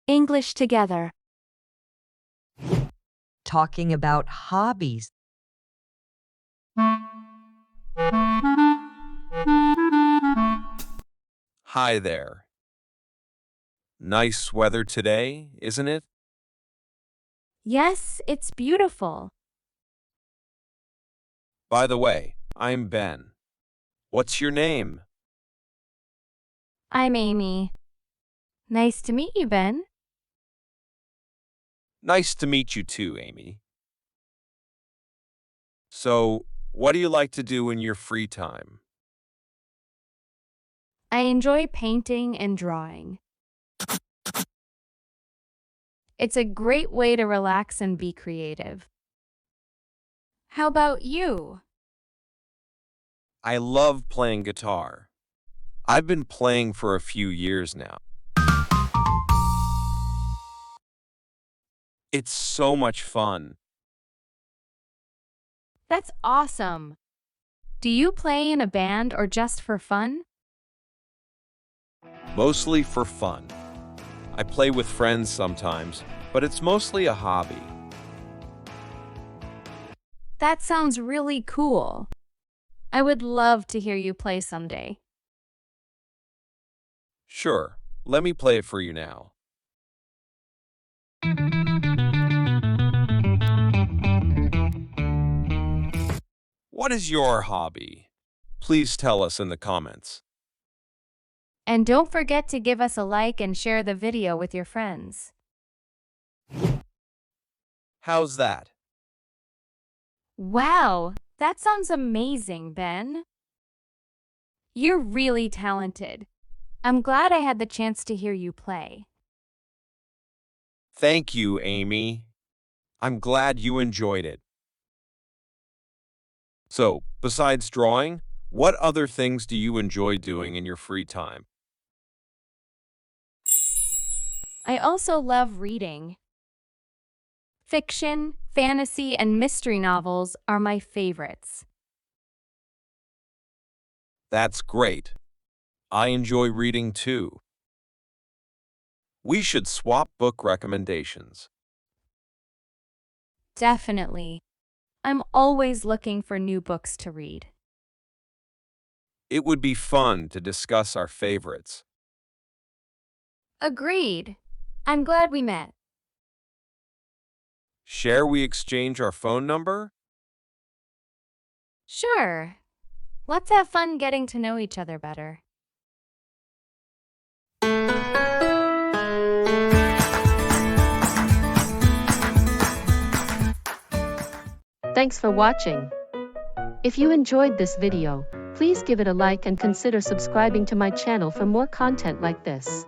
English together. Talking about hobbies. Hi there. Nice weather today, isn't it? Yes, it's beautiful. By the way, I'm Ben. What's your name? I'm Amy. Nice to meet you, Ben. Nice to meet you too, Amy. So, what do you like to do in your free time? I enjoy painting and drawing. It's a great way to relax and be creative. How about you? I love playing guitar. I've been playing for a few years now. It's so much fun. That's awesome. Do you play in a band or just for fun? Mostly for fun. I play with friends sometimes, but it's mostly a hobby. That sounds really cool. I would love to hear you play someday. Sure, let me play it for you now. What is your hobby? Please tell us in the comments. And don't forget to give us a like and share the video with your friends. How's that? Wow, that sounds amazing, Ben. You're really talented. I'm glad I had the chance to hear you play. Thank you, Amy. I'm glad you enjoyed it. So, besides drawing, what other things do you enjoy doing in your free time? I also love reading. Fiction, fantasy, and mystery novels are my favorites. That's great. I enjoy reading too. We should swap book recommendations. Definitely. I'm always looking for new books to read. It would be fun to discuss our favorites. Agreed. I'm glad we met. Share we exchange our phone number? Sure. Let's have fun getting to know each other better. Thanks for watching. If you enjoyed this video, please give it a like and consider subscribing to my channel for more content like this.